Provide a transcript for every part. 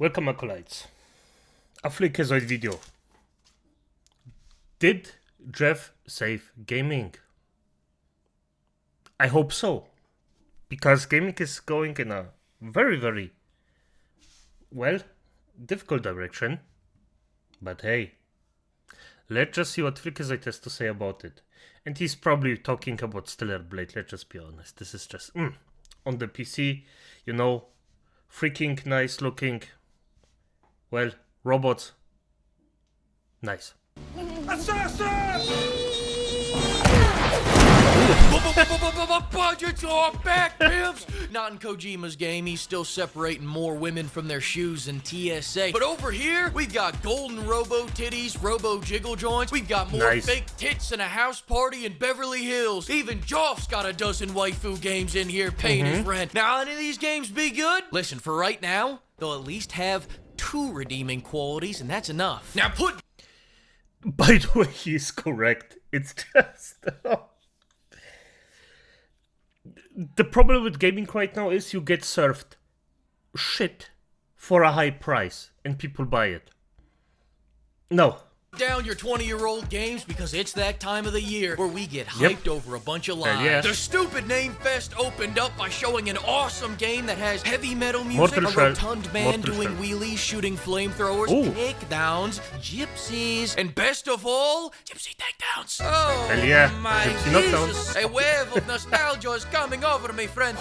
Welcome, acolytes. A Freakazoid video. Did Jeff save gaming? I hope so. Because gaming is going in a very, well, difficult direction. But hey, let's just see what Freakazoid has to say about it. And he's probably talking about Stellar Blade, let's just be honest. This is just, on the PC, you know, freaking nice looking. Well, robots. Nice. Budget talk back, pimps! Not in Kojima's game, he's still separating more women from their shoes than TSA. But over here, we've got golden robo titties, robo jiggle joints. We've got more fake tits and a house party in Beverly Hills. Even Joff's got a dozen waifu games in here paying his rent. Now, any of these games be good? Listen, for right now, they'll at least have 2 redeeming qualities, and that's enough. Now put... By the way, he's correct. It's just... The problem with gaming right now is you get served shit for a high price and people buy it. No. Down your 20-year-old games because it's that time of the year where we get hyped over a bunch of lies. Yeah. The stupid Name Fest opened up by showing an awesome game that has heavy metal music, a rotund man doing wheelies, shooting flamethrowers, takedowns, gypsies, and best of all, gypsy takedowns. Oh, hell yeah. my Jesus. A wave of nostalgia is coming over me, friend.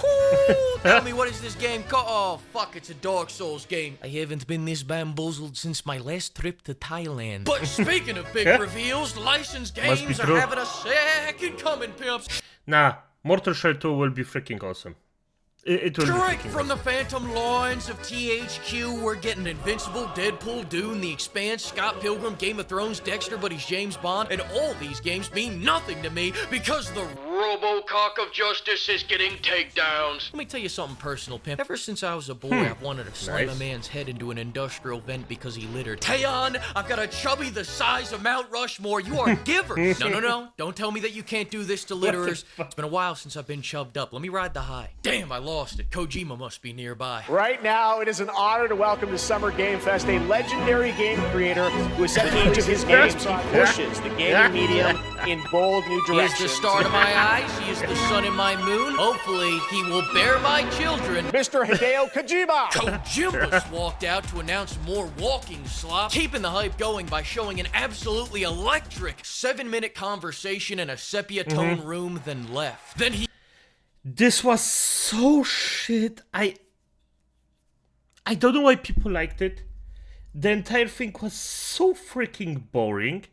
Tell me, what is this game called? Oh, fuck, it's a Dark Souls game. I haven't been this bamboozled since my last trip to Thailand. But speaking of big reveals, licensed games are having a second coming, pimps. Nah, Mortal Shell 2 will be freaking awesome. It will Straight be from the phantom loins of THQ, we're getting Invincible, Deadpool, Dune, The Expanse, Scott Pilgrim, Game of Thrones, Dexter, but he's James Bond, and all these games mean nothing to me because the Robocock of Justice is getting takedowns. Let me tell you something personal, pimp. Ever since I was a boy, I've wanted to slam a man's head into an industrial vent because he littered. Taeyeon, I've got a chubby the size of Mount Rushmore. You are a giver. No. Don't tell me that you can't do this to litterers. It's been a while since I've been chubbed up. Let me ride the high. Damn, I lost it. Kojima must be nearby. Right now, it is an honor to welcome to Summer Game Fest a legendary game creator who has set each of his games pushes the gaming medium in bold new directions. He is the star to my eyes. He is the sun in my moon. Hopefully, he will bear my children. Mr. Hideo Kojima! Kojima walked out to announce more walking slop, keeping the hype going by showing an absolutely electric 7-minute conversation in a sepia tone room, then left. Then he... This was so shit. I don't know why people liked it. The entire thing was so freaking boring.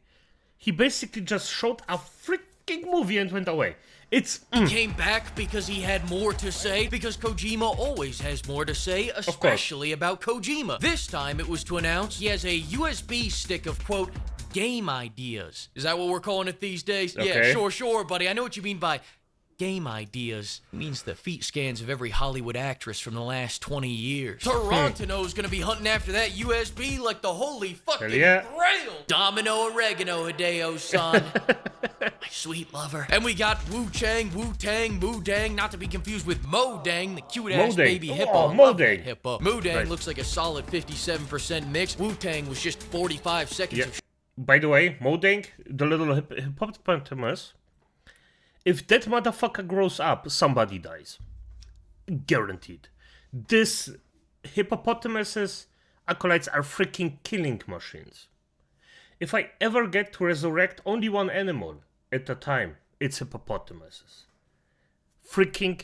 He basically just showed a freaking movie and went away. He came back because he had more to say, because Kojima always has more to say, especially about Kojima. This time it was to announce he has a USB stick of, quote, game ideas. Is that what we're calling it these days? Okay. Yeah, sure, buddy. I know what you mean by game ideas. It means the feet scans of every Hollywood actress from the last 20 years. Toronto's gonna be hunting after that USB like the holy fucking grail. Domino oregano, Hideo-san. My sweet lover. And we got Wu-Chang, Wu-Tang, Mu-Dang, not to be confused with Mo-Dang, the cute-ass baby hippo. Mo-Dang. Mu-Dang looks like a solid 57% mix. Wu-Tang was just 45 seconds of... By the way, Mo-Dang, the little hippopotamus, if that motherfucker grows up, somebody dies. Guaranteed. This hippopotamuses, acolytes are freaking killing machines. If I ever get to resurrect only one animal at a time, it's hippopotamuses. Freaking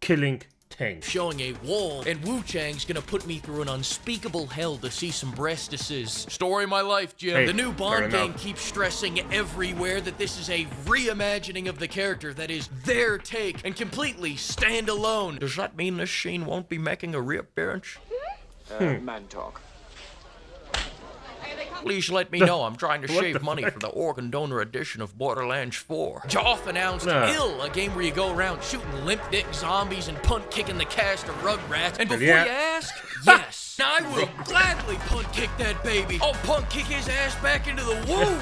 killing tanks. Showing a wall, and Wu-Chang's gonna put me through an unspeakable hell to see some breastises. Story of my life, Jim. Hey, the new Bond game keeps stressing everywhere that this is a reimagining of the character that is their take and completely standalone. Does that mean this scene won't be making a reappearance? Man talk. Please let me know. I'm trying to shave money for the organ donor edition of Borderlands 4. Joff announced Ill, a game where you go around shooting limp dick zombies and punt kicking the cast of Rugrats. And before you ask, yes, I will gladly punt kick that baby. I'll punt kick his ass back into the womb.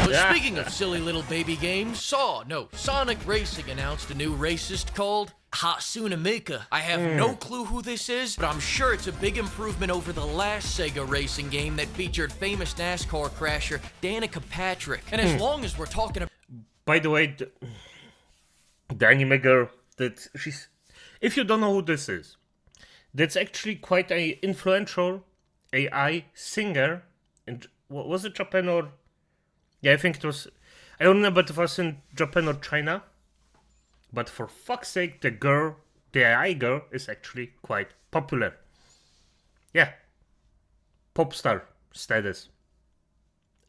But speaking of silly little baby games, Sonic Racing announced a new racist called Hatsune Miku. I have no clue who this is, but I'm sure it's a big improvement over the last Sega racing game that featured famous NASCAR crasher Danica Patrick. And as long as we're talking about... By the way, the anime girl, if you don't know who this is, that's actually quite an influential AI singer. In, what was it, Japan or... Yeah, I think it was... I don't remember if it was in Japan or China. But for fuck's sake, the AI girl is actually quite popular. Yeah. Pop star status.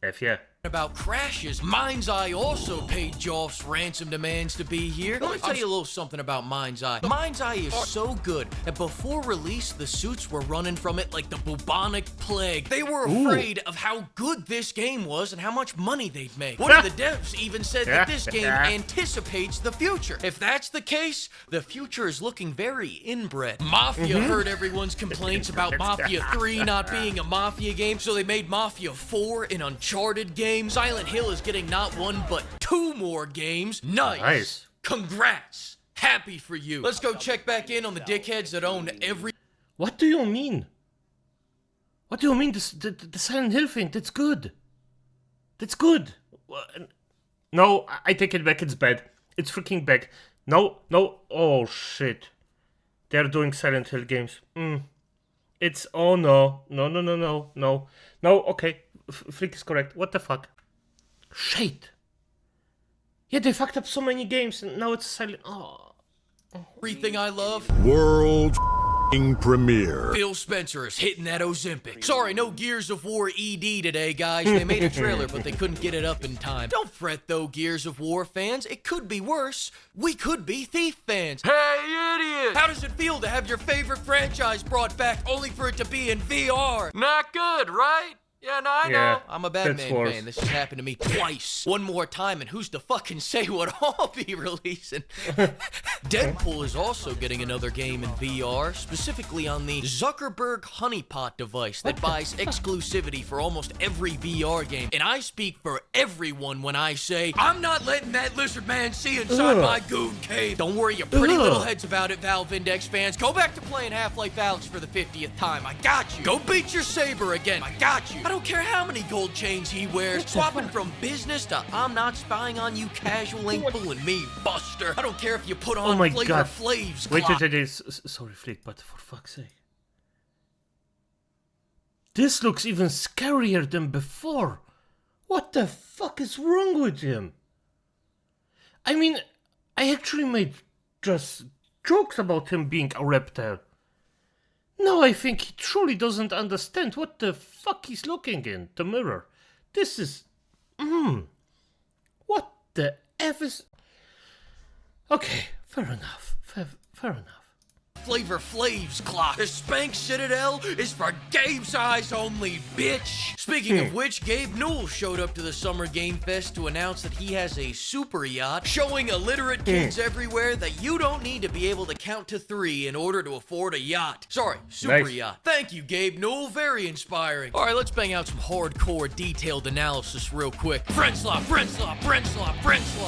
F yeah. About crashes, MindsEye also paid Joff's ransom demands to be here. Let me tell you a little something about MindsEye. MindsEye is so good that before release, the suits were running from it like the bubonic plague. They were afraid of how good this game was and how much money they'd make. One of the devs even said that this game anticipates the future. If that's the case, the future is looking very inbred. Mafia heard everyone's complaints about Mafia 3 not being a Mafia game, so they made Mafia 4 an Uncharted game. Silent Hill is getting not one, but 2 more games. Nice. Congrats. Happy for you. Let's go check back in on the dickheads that own every... What do you mean? What do you mean the Silent Hill thing? That's good. That's good. No, I take it back. It's bad. It's freaking bad. No. Oh, shit. They're doing Silent Hill games. It's... Oh, no. No, okay. Flick is correct. What the fuck? Shit. Yeah, they fucked up so many games and now it's silent. Oh. Everything I love. World premiere. Phil Spencer is hitting that Ozempic. Sorry, no Gears of War ED today, guys. They made a trailer, but they couldn't get it up in time. Don't fret, though, Gears of War fans. It could be worse. We could be Thief fans. Hey, idiot! How does it feel to have your favorite franchise brought back only for it to be in VR? Not good, right? Yeah, no, I know. I'm a Batman fan. This has happened to me twice. One more time, and who's to fucking say what I'll be releasing? Deadpool is also getting another game in VR, specifically on the Zuckerberg Honeypot device that buys exclusivity for almost every VR game. And I speak for everyone when I say, I'm not letting that lizard man see inside my goon cave. Don't worry your pretty little heads about it, Valve Index fans. Go back to playing Half-Life Alyx for the 50th time. I got you. Go beat your saber again. I got you. I don't care how many gold chains he wears. Swapping from business to I'm not spying on you casual ain't fooling me, Buster. I don't care if you put on Flavor Flav's Wait, sorry, Flick, but for fuck's sake. This looks even scarier than before. What the fuck is wrong with him? I mean, I actually made just jokes about him being a reptile. No, I think he truly doesn't understand what the fuck he's looking in the mirror. This is... What the F is... Okay, fair enough. Fair enough. Flavor Flav's clock. The Spank Citadel is for game's eyes only, bitch. Speaking of which, Gabe Newell showed up to the Summer Game Fest to announce that he has a super yacht, showing illiterate kids everywhere that you don't need to be able to count to 3 in order to afford a yacht. Sorry, super yacht. Thank you, Gabe Newell. Very inspiring. All right, let's bang out some hardcore detailed analysis real quick. Friend slop.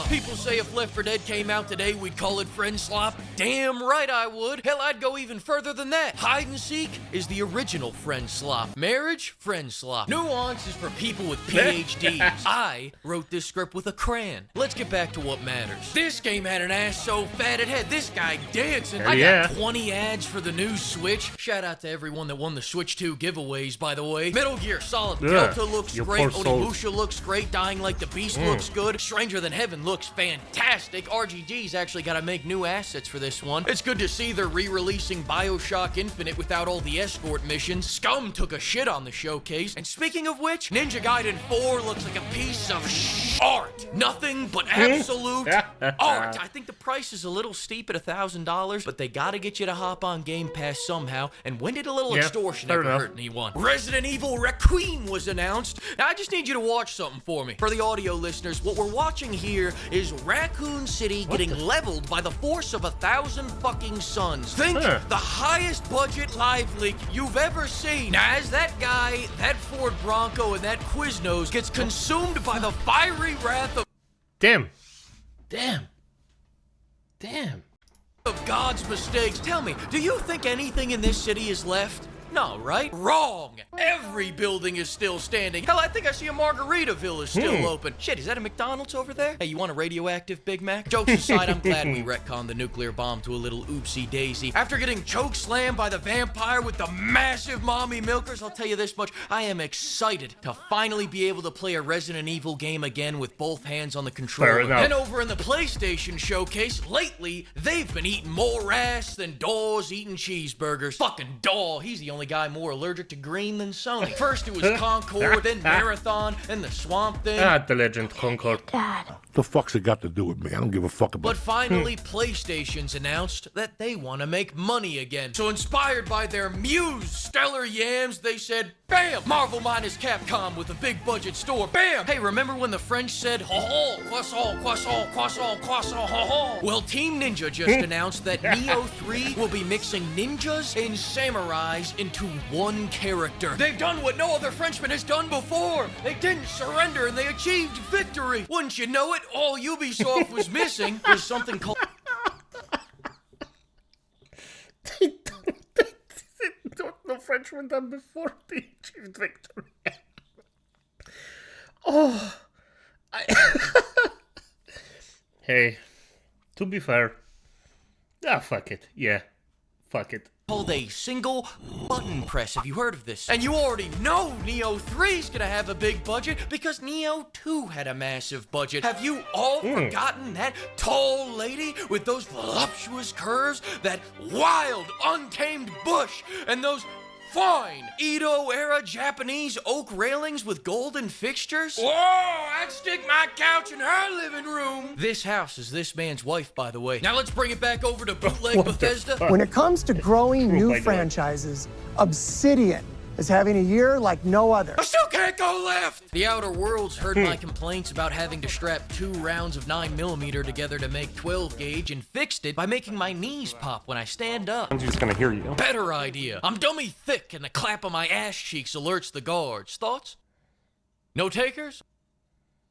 People say if Left 4 Dead came out today, we'd call it friend slop. Damn right I would. Hell, I'd go even further than that. Hide and seek is the original friend slop. Marriage, friend slop. Nuance is for people with PhDs. I wrote this script with a crayon. Let's get back to what matters. This game had an ass so fat it had this guy dancing. I got 20 ads for the new Switch. Shout out to everyone that won the Switch 2 giveaways, by the way. Metal Gear Solid Delta looks great. Onimusha looks great. Dying Like the Beast looks good. Stranger Than Heaven looks fantastic. RGG's actually got to make new assets for this one. It's good to see they're re-releasing BioShock Infinite without all the escort missions. Scum took a shit on the showcase. And speaking of which, Ninja Gaiden 4 looks like a piece of art. Nothing but absolute art. I think the price is a little steep at $1,000, but they gotta get you to hop on Game Pass somehow. And when did a little extortion ever hurt anyone? Resident Evil Requiem was announced. Now I just need you to watch something for me. For the audio listeners, what we're watching here is Raccoon City getting leveled by the force of 1,000 fucking suns. Think the highest budget live leak you've ever seen. Now, as that guy, that Ford Bronco, and that Quiznos gets consumed by the fiery wrath of... Damn. of God's mistakes. Tell me, do you think anything in this city is left? No, right? Wrong! Every building is still standing. Hell, I think I see a Margaritaville is still open. Shit, is that a McDonald's over there? Hey, you want a radioactive Big Mac? Jokes aside, I'm glad we retconned the nuclear bomb to a little oopsie daisy. After getting choke slammed by the vampire with the massive mommy milkers, I'll tell you this much, I am excited to finally be able to play a Resident Evil game again with both hands on the controller. And over in the PlayStation showcase, lately, they've been eating more ass than Dawes eating cheeseburgers. Fucking Daw, he's the only guy more allergic to green than Sony. First it was Concord, then Marathon, and the Swamp Thing. The legend Concord. The fuck's it got to do with me? I don't give a fuck about But finally, PlayStation's announced that they want to make money again. So inspired by their muse, Stellar Yams, they said, bam! Marvel minus Capcom with a big budget store. Bam! Hey, remember when the French said, ho-ho, croissant, croissant, croissant, croissant, ho-ho? Well, Team Ninja just announced that Nioh 3 will be mixing ninjas and samurais into one character. They've done what no other Frenchman has done before. They didn't surrender and they achieved victory. Wouldn't you know it? All Ubisoft was missing was something called... No Frenchman done before the achieved victory. Oh, hey, to be fair, fuck it. Yeah, fuck it. Called a single button press. Have you heard of this? And you already know Nioh 3's gonna have a big budget because Nioh 2 had a massive budget. Have you all forgotten that tall lady with those voluptuous curves, that wild, untamed bush, and those fine Edo-era Japanese oak railings with golden fixtures? Whoa, I'd stick my couch in her living room. This house is this man's wife, by the way. Now let's bring it back over to Bootleg Bethesda. When it comes to growing new franchises, Obsidian is having a year like no other. I still can't go left! The Outer Worlds heard my complaints about having to strap 2 rounds of 9mm together to make 12 gauge and fixed it by making my knees pop when I stand up. I'm just gonna hear you. Better idea. I'm dummy thick and the clap of my ass cheeks alerts the guards. Thoughts? No takers?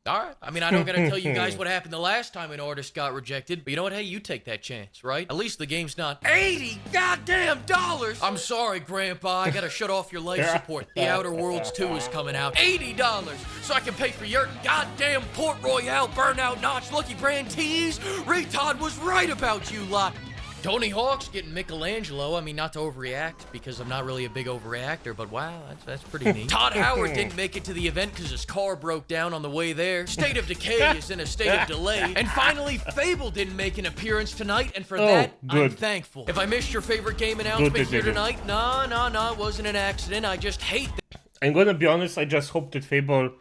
Alright, I mean, I don't gotta tell you guys what happened the last time an artist got rejected, but you know what? Hey, you take that chance, right? At least the game's not $80 goddamn dollars! I'm sorry, Grandpa, I gotta shut off your life support. The Outer Worlds 2 is coming out. $80! So I can pay for your goddamn Port Royale Burnout Notch Lucky Brand tees? Retard was right about you lot! Tony Hawk's getting Michelangelo. I mean, not to overreact, because I'm not really a big overreactor, but wow, that's pretty neat. Todd Howard didn't make it to the event because his car broke down on the way there. State of Decay is in a state of delay. And finally, Fable didn't make an appearance tonight, and for that, I'm thankful. If I missed your favorite game announcement here tonight, no, it wasn't an accident. I just hate that. I'm gonna be honest, I just hope that Fable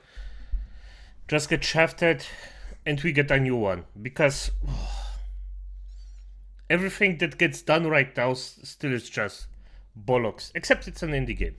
just gets shafted and we get a new one, because everything that gets done right now still is just bollocks. Except it's an indie game.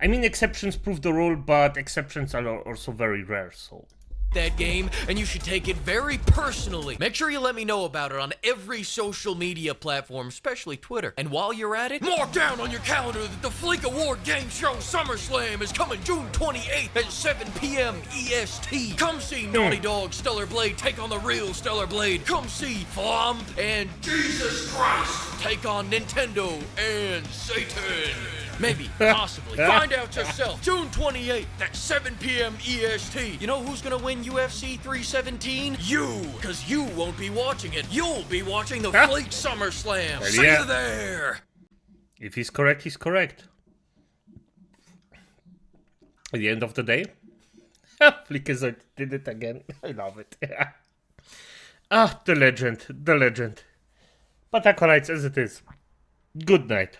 I mean, exceptions prove the rule, but exceptions are also very rare, so... that game, and you should take it very personally. Make sure you let me know about it on every social media platform, especially Twitter. And while you're at it, mark down on your calendar that the Fleek Award Game Show SummerSlam is coming June 28th at 7 p.m. EST. Come see Naughty Dog Stellar Blade take on the real Stellar Blade. Come see Flom and Jesus Christ take on Nintendo and Satan. Maybe, possibly. Find out yourself. June 28th at 7 p.m. EST. You know who's gonna win UFC 317? You! Because you won't be watching it. You'll be watching the Fleet SummerSlam. See you there! If he's correct, he's correct. At the end of the day, Flickazard did it again. I love it. The legend. But acolytes, as it is. Good night.